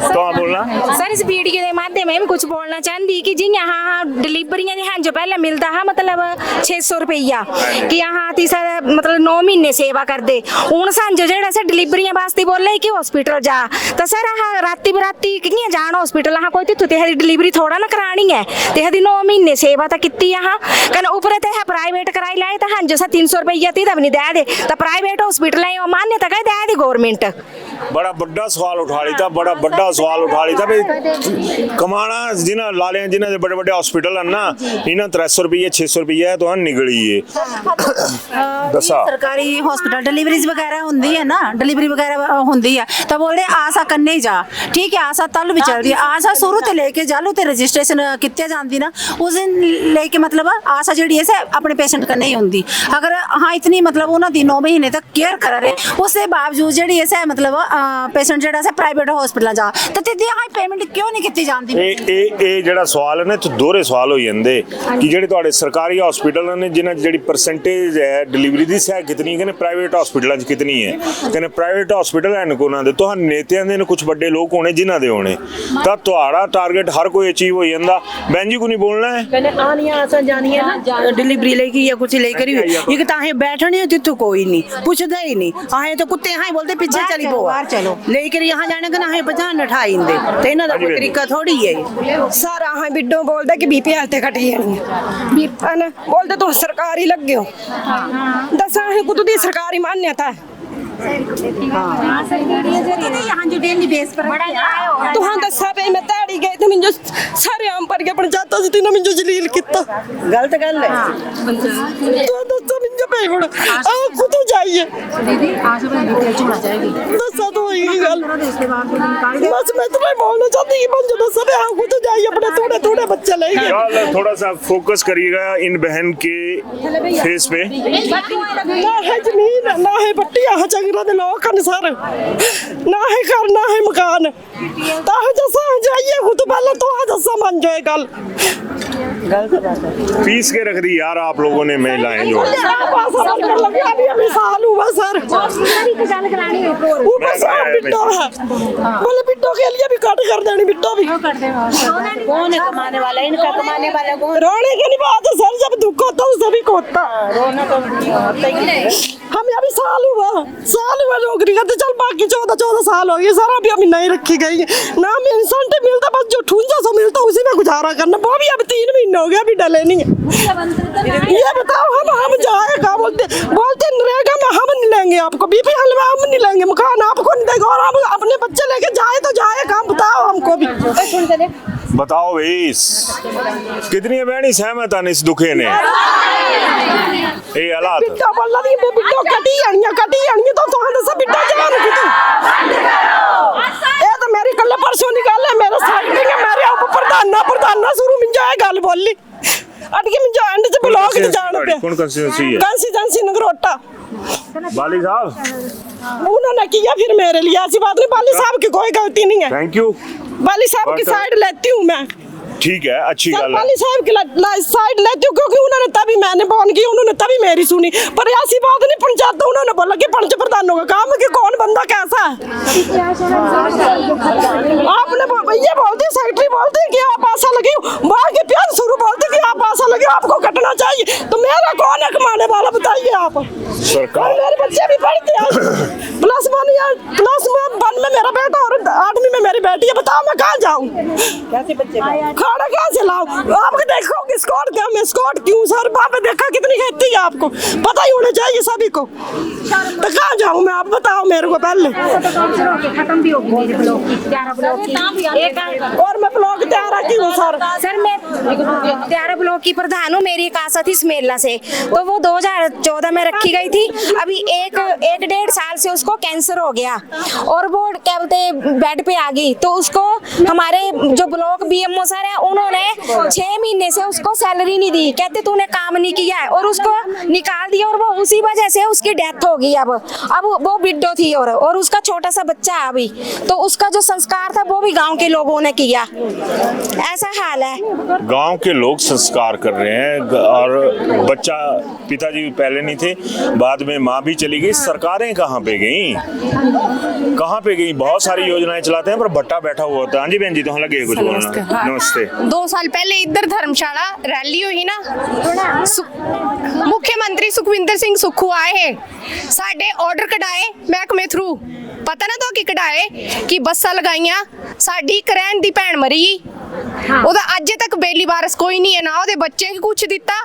तो आप बोलना
सर इस वीडियो के माध्यम में कुछ बोलना चाहती कि जी यहाँ डिलीवरियां हैं जो पहले मिलता है मतलब 600 रुपया कि यहाँ तीसरा मतलब 9 महीने सेवा कर दे हूँ संजो जेड़ा से डिलीवरियां वास्ते बोले कि हॉस्पिटल जा तो सर हाँ राती बराती कियां जाना हॉस्पिटल हाँ कोई तो तेरी डिलीवरी थोड़ा ना करानी है तेरी 9 महीने सेवा तो की यहाँ कल ऊपर ते प्राइवेट कराई लाए तो हाँ जो 300 रुपया थी तब नहीं दे तो प्राइवेट हॉस्पिटल है मान्यता कह दे दी गवर्नमेंट।
बड़ा बड़ा सवाल उठा ली था, बड़ा बड़ा सवाल उठा ली था भाई कमाना जिन्हें ला लिया जिन्हें बड़े बड़े हॉस्पिटल है ना इन्हें 300 रुपये 600 रुपये है तो हाँ निकली है दसा
सरकारी हॉस्पिटल डिलीवरीज वगैरह होंदी है ना डिलीवरी वगैरह होंदी है तो बोल रहे आशा करने ही जा ठीक है आशा तल भी चल रही है आशा शुरू तो लेके जालो तो रजिस्ट्रेशन कितने जाती ना उस दिन लेके मतलब आशा जी है अपने पेशेंट करने ही होंगी अगर हाँ इतनी मतलब उन्होंने 9 महीने तक केयर कर रहे उसके बावजूद जी है मतलब पेशेंट जेड़ा से प्राइवेट हॉस्पिटल जा तो तेदी हाई पेमेंट क्यों नहीं की जाती।
ਇਹ ਜਿਹੜਾ ਸਵਾਲ ਹੈ ਨਾ ਤੇ ਦੋਹਰੇ ਸਵਾਲ ਹੋ ਜਾਂਦੇ ਕਿ ਜਿਹੜੇ ਤੁਹਾਡੇ ਸਰਕਾਰੀ ਹਸਪੀਟਲ ਨੇ ਜਿਨ੍ਹਾਂ ਜਿਹੜੀ ਪਰਸੈਂਟੇਜ ਹੈ ਡਿਲੀਵਰੀ ਦੀ ਸਹਿ ਕਿਤਨੀ ਕਹਿੰਦੇ ਪ੍ਰਾਈਵੇਟ ਹਸਪੀਟਲਾਂ 'ਚ ਕਿਤਨੀ ਹੈ ਕਹਿੰਦੇ ਪ੍ਰਾਈਵੇਟ ਹਸਪੀਟਲ ਹਨ ਕੋਨਾਂ ਦੇ ਤੁਹਾਨੂੰ ਨੇਤਿਆਂ ਦੇ ਨੇ ਕੁਝ ਵੱਡੇ ਲੋਕ ਹੋਣੇ ਜਿਨ੍ਹਾਂ ਦੇ ਹੋਣੇ ਤਾਂ ਤੁਹਾਡਾ ਟਾਰਗੇਟ ਹਰ ਕੋਈ ਅਚੀਵ ਹੋ ਜਾਂਦਾ। ਬੈਨ ਜੀ को नहीं बोलना है
कहने आनिया आसा जानिए ना डिलीवरी लेके या कुछ लेकर ही ये ताहे बैठने तिथु कोई नहीं पूछदा ही नहीं आहे तो कुत्ते हां बोलते पीछे चली पो चलो लेकर यहां जाने का ना है पहचान उठाई दे ते इना दा कोई तरीका थोड़ी है
सारा हां बिड्डो बोलदा कि बीपी हालते कटी है बीपन बोलते तो सरकारी लग गयो दसा है कुछ दी सरकारी मान्यता है
हां जो डेली बेस पर
तो हां दसा पे मैं ताड़ी गए थे मिंजो सारे आम पर के अपन जाता सी ना मिंजो जलील किता
गलत गल है
तो दसा मिंजो पे हुन आ खुद जाइए
दीदी आज अपने डिटेल छोड़ा जाएगी
दसा तो ही गल
उसके बाद निकाल दे
बस मैं तो बोलना चाहती कि बन जो दसा पे आ खुद जाइए अपने थोड़े थोड़े बच्चे लेंगे
चल थोड़ा सा फोकस करिएगा इन बहन के फेस पे
ना है जमीन ना है पट्टी आ चंगरा दे लोग अनुसार ना है घर ना है मकान ता जैसा जाइए खुद पहले तो आ जैसा मान जाए गल
गलत बात है
पीस के रख दी यार आप लोगों ने महिलाएं जो
अभी साल हुआ सर
ऊपर से बिट्टो है, बोले बिट्टो के लिए भी कट कर देनी, बिट्टो भी
कौन है कमाने वाला, इनका कमाने वाला कौन?
रोने की नहीं बात है सर, जब दुख होता है सभी को होता है।
रोना तो होता ही है।
हमें अभी साल हुआ नौकरी करते, चल बाकी 14 साल हो गए सर, अभी नहीं रखी गई है ना, हमें इंसेंटिव मिलता बस जो 5800 मिलता उसी में गुजारा करना, वो भी अब 3 महीने हो गए अभी डले नहीं है। ये बताओ हम जाए कहाँ, बोलते नरेगा में हम नहीं लेंगे आपको, बीपी हलवा हम नहीं लेंगे, मकान आपको नहीं देगा, और हम अपने बच्चे लेके जाए तो जाए कहाँ, बताओ हमको भी। बताओ भाई कितनी बहनी सहमत है इस दुखे ने, ये हालात बिट्टो बोल रही है, बिट्टो कटी आनी तो तुहां दस बिट्टो जवान की ए तो मेरी कल परसों निकाल है, मेरे सेटिंग है, मेरे ऊपर प्रधाना शुरू में जाए गल बोली अटके में जा एंड से ब्लॉक ते जान पे कौन कंस्टिट्यूंसी है, कंस्टिट्यूंसी नगरोटा बाली साहब उन्होंने किया, फिर मेरे लिए ऐसी बात नहीं, बाली साहब की कोई गलती नहीं है। थैंक यू, बाली साहब की साइड लेती हूँ मैं, ठीक है, अच्छी गल है, बाली साहब की साइड लेती हूँ क्योंकि उन्होंने तभी मैंने फोन की, उन्होंने तभी मेरी सुनी, पर ऐसी बात नहीं पंचायत तो उन्होंने बोला कि पंच प्रधानों का काम है कि कौन बंदा कैसा है, आपने ये बोलते सेक्रेटरी बोलते कि आप आशा लगी, बाकी प्यार शुरू बोलते कि आप आशा लगी, आपको कटना चाहिए, तो मेरा कौन है कमाने वाला बताइए आप, सरकार मेरे बच्चे भी पढ़ते हैं प्लस 1 में मेरा बेटा और 8वीं में मेरी बेटी है, बताओ मैं कहाँ जाऊँ,
कैसे बच्चे
खाना कैसे लाऊं, आपको देखो कि स्कॉट क्या, मैं स्कॉट क्यों सर, बाप देखा कितनी खेती है, आपको पता ही होना चाहिए सभी को, तो कहाँ जाऊँ मैं, आप बताओ मेरे को पहले,
खत्म भी होगी मेरे ब्लॉक की 11 ब्लॉक की,
और मैं ब्लॉक तैयार की हूँ
सर मैं 11 ब्लॉक की प्रधान हूँ, मेरी एक आशा थी स्मेला से, तो वो 2014 में रखी गई थी, अभी एक 1.5 साल से उसको कैंसर हो गया और वो क्या बोलते बेड पे आ गई, तो उसको हमारे जो ब्लॉक बीएमओ सर है उन्होंने 6 महीने से उसको सैलरी नहीं दी, कहते तूने काम नहीं किया है, और उसको निकाल दिया, और वो उसी वजह से उसकी डेथ हो गई। अब वो विडो थी और उसका छोटा सा बच्चा है अभी, तो उसका जो संस्कार था वो भी गांव के लोगों ने किया, ऐसा हाल है।
गांव के लोग संस्कार कर रहे हैं, और बच्चा पिताजी पहले नहीं थे, बाद में माँ भी चली गई, सरकारें कहाँ पे गई, बहुत सारी योजनाएं चलाते हैं पर भट्टा बैठा हुआ होता है। हाँ जी बहन जी, तो लगे कुछ बोलना। नमस्ते।
2 साल पहले इधर धर्मशाला रैली हुई ना, मुख्यमंत्री सुखविंदर सिंह सुक्खू आए हैं, साडे ऑर्डर कढाए महकमे थ्रू, पता ना तो कि कढाए कि बस्सां लगाइयां, साडी करैन दी भैन मरी, ਉਹਦਾ अजे तक बेली वारस कोई नहीं है, ना ਉਹਦੇ बच्चे की कुछ दिता,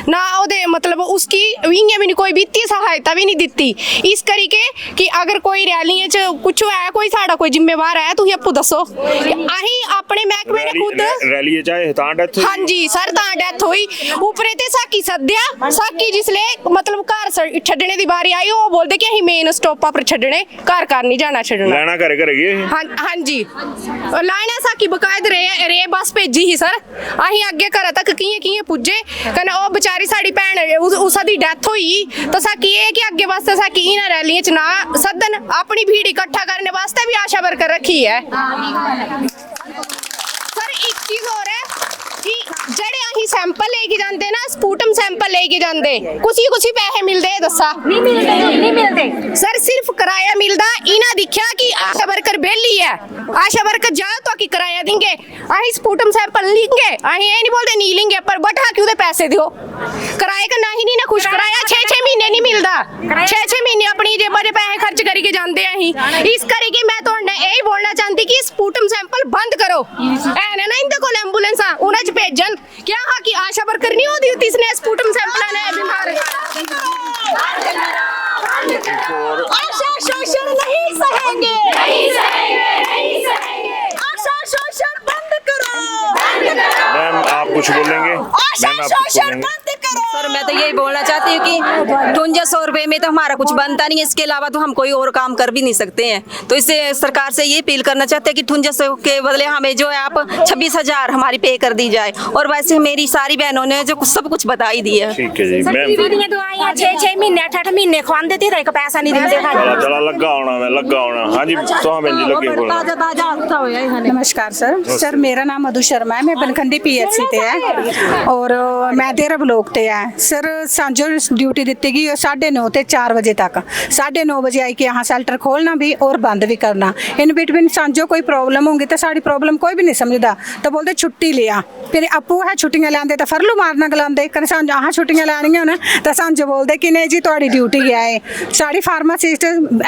ना ਉਹਦੇ मतलब उसकी भी नहीं कोई वित्तीय सहायता भी नहीं दिती, इस करके कि अगर कोई रैलियां च कुछ है, कोई साड़ा कोई जिम्मेवार है, तुम आपू दसो, अहीं अपने महकमे ने खुद
रैली चाहे तां डेथ,
हाँ जी सर तां डेथ हुई, उपरे ते साकी सद्या, साकी जिसले मतलब घर छड्डने दी बारी आई, वो बोलदे कि अहीं मेन स्टॉप पर छड्डने, घर नहीं जाना छड्डना,
लेना घरे गए।
हाँ जी लाइना साकी बकायद रे बस भेजी ही सर, अहीं अगे घर तक किए पुजे, कन्नै ओ बेचारी साड़ी भैन उसदी डेथ हुई, तो साकी ये कि अगे वास्ते साकी इन्हां रैलियां च ना सदन, अपनी भीड़ इकट्ठा करने वास्ते भी आशा वर्कर रखी है। सर एक चीज और है कि जेड़े अहीं सैंपल लेके जाते ना, स्पूटम सैंपल लेके जाते, कुछ पैसे मिलते दसा
नहीं मिलते
सर, सिर्फ किराया मिलता, इन्हें दिखा कि आशा वर्कर बेली है, आशा वर्कर जाओ तो कि किराया देंगे, अहीं स्पूटम सैंपल लेंगे, अहीं ये नहीं बोलते नहीं लेंगे, पर बठा क्यों दे पैसे दो, किराए का नहीं ना खुश, किराया 6 महीने नहीं मिलता, 6 महीने अपनी जेबा दे पैसे खर्च करके जाते अहीं, इस करके मैं तो यही बोलना चाहती कि स्पूटम सैंपल बंद करो, ऐ ना इनके कोल एंबुलेंस उन्हें भेजन, क्या हाँ कि आशा वर्कर नहीं होती जिसने स्पूटम सैंपल ने बीमार,
आशा शोषण नहीं सहेंगे, आशा शोषण बंद करो,
मैम आप कुछ बोलेंगे?
आशा शोषण बंद करो।
सर मैं तो यही बोलना चाहती हूँ कि 5800 रुपए में तो हमारा कुछ बनता नहीं है, इसके अलावा तो हम कोई और काम कर भी नहीं सकते हैं, तो इससे सरकार से ये अपील करना चाहते हैं कि 5800 के बदले हमें जो है आप 26,000 हमारी पे कर दी जाए, और वैसे मेरी सारी बहनों ने जो सब कुछ बता ही दिया।
ठीक है जी मैम,
6 महीने 8 महीने खुआन देती रहे, पैसा नहीं देते,
चला लगा होना। हाँ जी तो बहन जी लगे बोलना।
नमस्कार सर, मेरा नाम मधु शर्मा है, मैं बनखंडी PHC ते है, और मैं 13 ब्लॉक ते है,
सर सांझो ड्यूटी दी गई 9:30 ते 4 बजे तक। 9:30 बजे आई कि यहाँ शेल्टर खोलना भी और बंद भी करना। इन बिटवीन सांझो कोई प्रॉब्लम होगी तो साड़ी प्रॉब्लम कोई भी नहीं समझदा, तो बोलते छुट्टी लिया। फिर आपू है छुट्टियां लैंदे तो फरलू मारना गलांदे, कदें सांझ अहाँ छुट्टियां लैनियां ना तो सांझो बोलते कि नहीं जी तुहाड़ी ड्यूटी है। साड़ी फार्मासिस्ट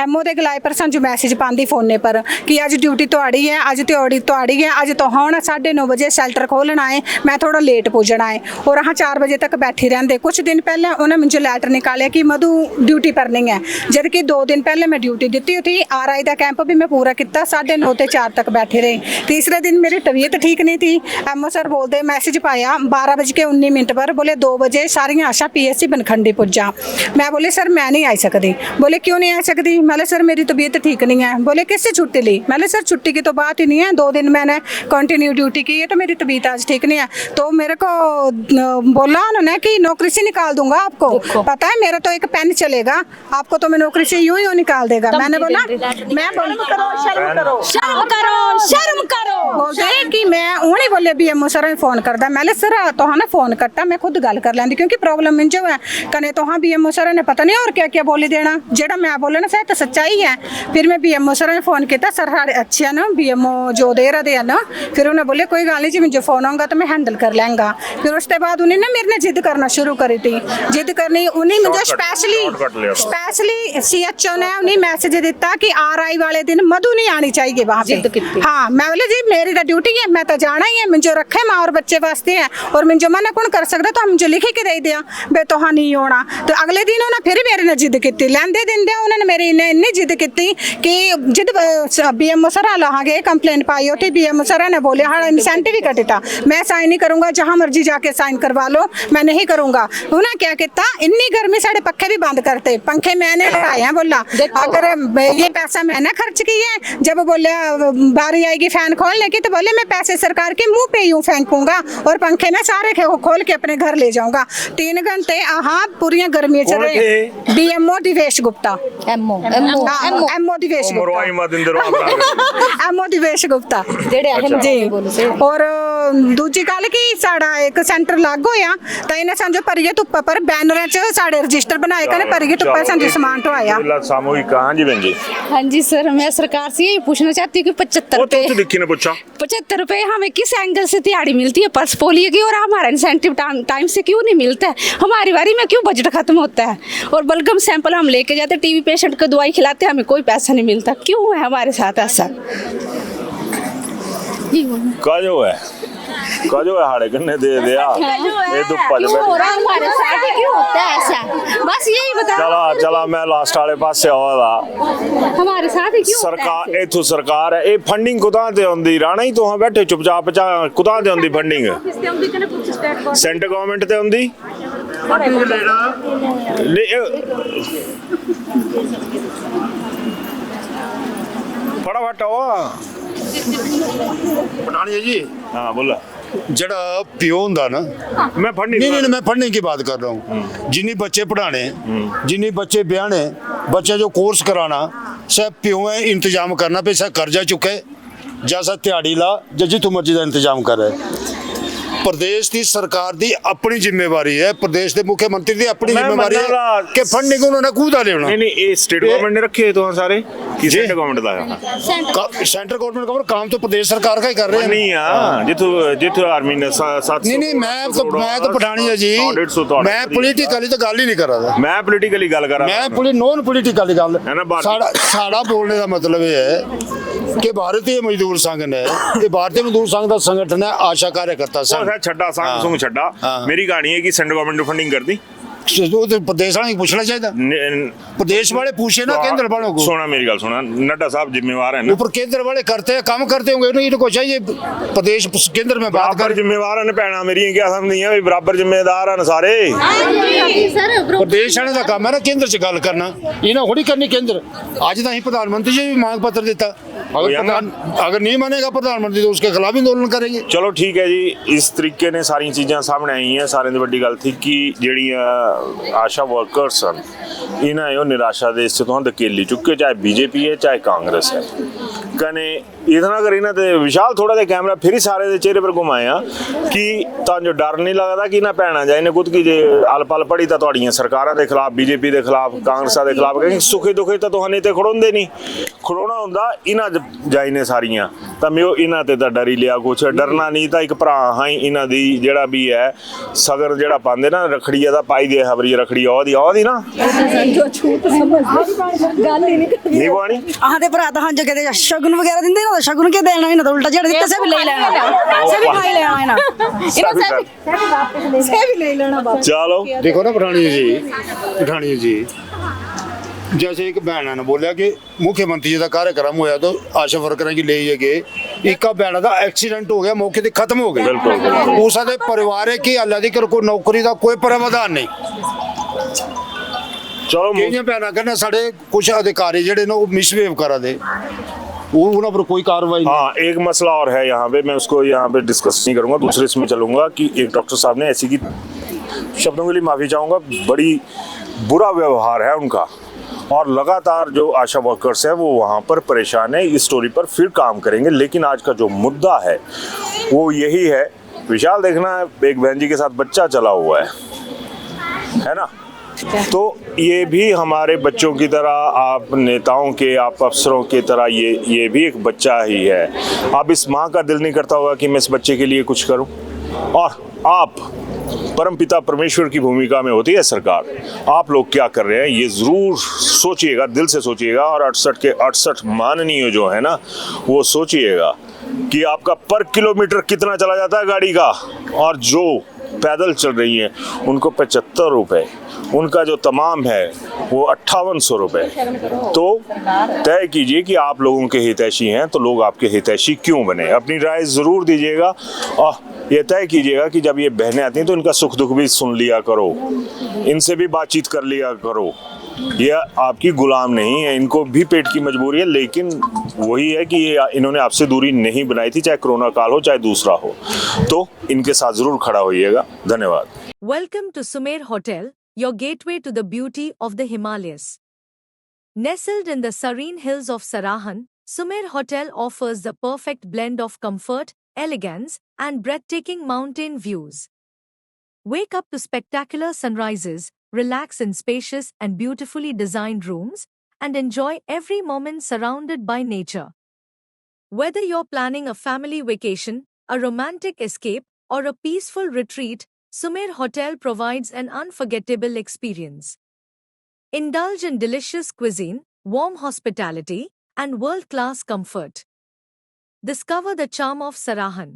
MO दे गलाए पर सांझो मैसेज पांदी फोने पर कि अज ड्यूटी तुहाड़ी है, अज तुहाड़ी है, अज तो हुण 9:30 बजे शेल्टर खोलना है, मैं थोड़ा लेट पुजना है। और अहाँ 4 बजे तक बैठी रहंदे। कुछ दिन पहले उन्हें मुझे लैटर निकालिया कि मधु ड्यूटी पर नहीं है, जबकि 2 दिन पहले मैं ड्यूटी दी थी। RI का कैंप भी मैं पूरा किया, 9:30 ते 4 तक बैठी रही। तीसरे दिन मेरी तबीयत ठीक नहीं थी। MO सर बोलते मैसेज पाया 12:19 पर, बोले 2 बजे सारियां आशा PSC बनखंडी पुजा। मैं बोली सर मैं नहीं आई सकती। बोले क्यों नहीं आ सकती? मैंने सर मेरी तबीयत ठीक नहीं है। बोले किससे छुट्टी ली? मैंने सर छुट्टी की तो बात ही नहीं है, 2 दिन मैंने कंटिन्यू ड्यूटी की है तो मेरी तबीयत आज ठीक नहीं है। तो मेरे को बोला उन्होंने कि नौकरी से निकाल दूंगा आपको। पता है मेरा तो एक पेन चलेगा, आपको तो मैं नौकरी से यूं ही निकाल देगा। मैंने बोला मैं शर्म करो बोलते कि मैं उन्हें बोले BMO सर फोन करदा। मैंने सर तो हाँ ना फोन करता, मैं खुद गल कर लैंदी क्योंकि प्रॉब्लम जो है कने तो हाँ BMO सर ने पता नहीं और क्या क्या बोली देना, जेड़ा मैं बोले ना शायद तो सच्चाई है। फिर मैं BMO सर ने फोन किया, सर साढ़े अच्छे है ना BMO जो दे रहे हैं ना। फिर उन्हें बोले कोई गल नहीं जी, मुझे फोन आऊँगा तो मैं हैंडल कर लेंगा। फिर उसके बाद उन्हें ना मेरे ने जिद करना शुरू करी थी। जिद करनी उन्हें मुझे स्पेशली CHO ने उन्हें मैसेज दिता कि RI वाले दिन मधु नहीं आनी चाहिए वहाँ पे। हाँ मैं बोले जी मेरी तो ड्यूटी है, मैं तो जाना ही है, मुझे रखे माँ और बच्चे वास्ते है और मुझे मना कौन कर सकता, तो मुझे लिखे के दे दिया बे तो हाँ नहीं होना। तो अगले दिन उन्हें फिर मेरे ने जिद की, लेंदे दिन उन्होंने मेरी इन्नी जिद की कि जिद BMO सर लहांगे कंप्लेन पाई होती। BMO सर ने बोले हाँ इंसेंटिव ही कटा, मैं साइन नहीं करूंगा, जहाँ मर्जी जाके साइन करवा लो, मैं नहीं करूंगा। उन्हें क्या किया, इन्नी गर्मी साढ़े पक्खे भी बंद करते, पंखे मैंने लगाए हैं। बोला अगर ये पैसा मैंने खर्च किया है, जब बोले बारी आएगी फैन खोलने की तो बोले मैं पैसे सरकार के मुंह पे यूं फेंकूंगा और पंखे में सारे खोल के अपने घर ले जाऊंगा। 3 घंटे पूरी गर्मी चल रही। BMO Divesh Gupta MO Divesh MO Divesh Gupta ji. और दूजी गल कि साड़ा एक सेंटर लग होया तो इन्हें समझो परिये धुप्पा पर बैनर च साढ़े रजिस्टर बनाए कने परिये धुप्पा समझो समान ढोया।
सामूहिक हाँ जी बहन जी।
हाँ जी सर, मैं सरकार से यही पूछना चाहती हूँ कि 75 रुपए हमें किस एंगल से दिहाड़ी मिलती है पल्स पोलियो की, और हमारा इंसेंटिव टाइम से क्यों नहीं मिलता है? हमारी बारी में क्यों बजट खत्म होता है? और बलगम सैंपल हम लेके जाते, TB पेशेंट को दवाई खिलाते, हमें कोई पैसा नहीं मिलता। क्यों है हमारे साथ ऐसा?
काजो है हाड़े कन्ने दे दिया ये दुप्पा जो
हमारे साथ क्यों होता है ऐसा? बस यही बता।
चला मैं लास्ट वाले पास से आवा
हमारे साथ क्यों
सरकार इथु सरकार है ये फंडिंग कुदा ते आंदी राणा ही तो बैठे चुपचाप कुदा ते आंदी फंडिंग सेंटर गवर्नमेंट ते आंदी फटाफट आओ
पठानिया जी।
हाँ बोला
जड़ा प्यो हुंदा ना,
मैं फंडिंग
नहीं मैं फंडिंग की बात कर रहा हूँ। जिन्नी बच्चे पढ़ाने, जिन्नी बच्चे ब्याहने, बच्चे जो कोर्स कराना, सब प्यो है इंतजाम करना पे सब कर्जा चुके जैसा दिहाड़ी ला जितों मर्जी का इंतजाम करे। प्रदेश की सरकार की अपनी जिम्मेवारी है, प्रदेश के मुख्यमंत्री की अपनी जिम्मेवारी है कि फंडिंग उन्होंने कूदा लेना।
नहीं ये स्टेट गवर्नमेंट ने रखे तो सारे कि सेंटर गवर्नमेंट का
सेंट्रल गवर्नमेंट का काम तो प्रदेश सरकार का ही कर रहे हैं।
नहीं हां जिथो आर्मी ने 700
नहीं मैं तो पठानिया जी, मैं पॉलिटिकली तो गल ही नहीं कर रहा।
मैं पॉलिटिकली गल कर रहा,
मैं नॉन पॉलिटिकली गल साड़ा बोलने का मतलब ये है कि भारतीय मजदूर संघ ने, ये भारतीय मजदूर संघ का संगठन है, आशा कार्यकर्ता संघ
छड्डा संघ सुंग छड्डा। मेरी कहानी है कि सेंट्रल गवर्नमेंट ने फंडिंग कर दी,
प्रदेश वाले पूछना चाहिए, प्रदेश वाले पूछे ना केंद्र वालों को।
सुना मेरी गल सुना, नड्डा साहब जिम्मेवार है ना,
ऊपर केंद्र वाले करते हैं काम करते होंगे, इनको चाहिए प्रदेश केंद्र में बात कर।
जिम्मेवार है भैन मेरी क्या समझ है बराबर जिम्मेदार है सारे।
प्रदेश वाले का काम है ना केंद्र से गल करना, इन्हें थोड़ी करनी केंद्र। आज तो प्रधानमंत्री जी भी मांग पत्र देता, अगर नहीं मानेगा प्रधानमंत्री तो उसके खिलाफ आंदोलन करेंगे।
चलो ठीक है जी, इस तरीके ने सारी चीज़ां सामने आई हैं। सारे दी वड्डी गल थी कि जेहड़ियां आशा वर्कर्स हैं इन्हें निराशा दे इससे तुहां धकेली चुके, चाहे बीजेपी है चाहे कांग्रेस है। कने इतना करी ना ते विशाल थोड़ा दे कैमरा फिर ही सारे दे चेहरे पर घुमाया कि तां जो डर नहीं लगता कि ना भैणा जाए ने खुद की जे अल पल पड़ी तां तुहाड़ियां सरकारां दे खिलाफ, बीजेपी दे खिलाफ, कांग्रेस दे खिलाफ, क्योंकि सुखे दुखे तां तुहां नहीं ते खड़ोंदे नहीं, खड़ोना हुंदा इन्हां जाई ने सारियां तां मैं इन्हां ते तां डर ही लिया कुछ, डरना नहीं तां एक भरा हां इन्हां दी जेड़ा भी है सगर जेड़ा पांदे ना रखड़िया दा पाई दे खबरी रखड़ी ओदी ना नहीं पानी
आहदे भरा ਤਾਂ ਹਾਂ ਜੇ ਕਿਤੇ ਸ਼ਗਨ ਵਗੈਰਾ ਦਿੰਦੇ ਨਾ ਸ਼ਗਨ ਕੇ ਦੇਣਾ ਇਹਨਾਂ ਦਾ ਉਲਟਾ ਜਿਹੜਾ ਦਿੱਤਾ ਸੇ ਵੀ ਲੈ ਲੈਣਾ ਸੇ ਵੀ ਖਾਈ ਲੈਣਾ ਇਹਨਾਂ ਸੇ भी ले लेना बाप।
चलो
देखो ना पठानी जी जैसे एक बहना ने बोलिया कि मुख्यमंत्री जी का कार्यक्रम होया तो आशा वर्कर की ले गए, एक बहना का एक्सीडेंट हो गया, मौके से खत्म हो गया, उसके परिवार की अल्लाह दी कोई नौकरी का कोई प्रावधान नहीं।
चलो
कई भैन कहना साढ़े कुछ अधिकारी जेडे ने मिसबिहेव करा दे, उन्होंने पर कोई कार्रवाई नहीं।
हाँ, एक मसला और है यहाँ पे, मैं उसको यहाँ पे डिस्कस नहीं करूँगा, दूसरे इसमें चलूँगा कि एक डॉक्टर साहब ने ऐसी की शब्दों के लिए माफ़ी चाहूँगा, बड़ी बुरा व्यवहार है उनका, और लगातार जो आशा वर्कर्स हैं वो वहाँ पर परेशान है, इस स्टोरी पर फिर काम करेंगे। लेकिन आज का जो मुद्दा है वो यही है, विशाल देखना एक बहन जी के साथ बच्चा चला हुआ है ना, तो ये भी हमारे बच्चों की तरह, आप नेताओं के, आप अफसरों की तरह ये भी एक बच्चा ही है। अब इस माँ का दिल नहीं करता होगा कि मैं इस बच्चे के लिए कुछ करूं, और आप परमपिता परमेश्वर की भूमिका में होती है सरकार, आप लोग क्या कर रहे हैं ये ज़रूर सोचिएगा, दिल से सोचिएगा, और 68 के 68 माननीय जो है ना वो सोचिएगा कि आपका पर किलोमीटर कितना चला जाता है गाड़ी का, और जो पैदल चल रही हैं उनको 75 रुपये, उनका जो तमाम है वो 5800 रुपये। तो तय कीजिए कि आप लोगों के हितैषी हैं तो लोग आपके हितैषी क्यों बने, अपनी राय ज़रूर दीजिएगा, और ये तय कीजिएगा कि जब ये बहनें आती हैं तो इनका सुख दुख भी सुन लिया करो, इनसे भी बातचीत कर लिया करो, ये आपकी गुलाम नहीं है, इनको भी पेट की मजबूरी है, लेकिन वही है कि ये इन्होंने आपसे दूरी नहीं बनाई थी, चाहे कोरोना काल हो चाहे दूसरा हो, तो इनके साथ ज़रूर खड़ा होइएगा। धन्यवाद।
Welcome to Sumer Hotel, your gateway to the beauty of the Himalayas. Nestled in the serene hills of Sarahan, Sumer Hotel offers the perfect blend of comfort, elegance, and breathtaking mountain views. Wake up to spectacular sunrises, relax in spacious and beautifully designed rooms, and enjoy every moment surrounded by nature. Whether you're planning a family vacation, a romantic escape, or a peaceful retreat, Sumer Hotel provides an unforgettable experience. Indulge in delicious cuisine, warm hospitality, and world-class comfort. Discover the charm of Sarahan.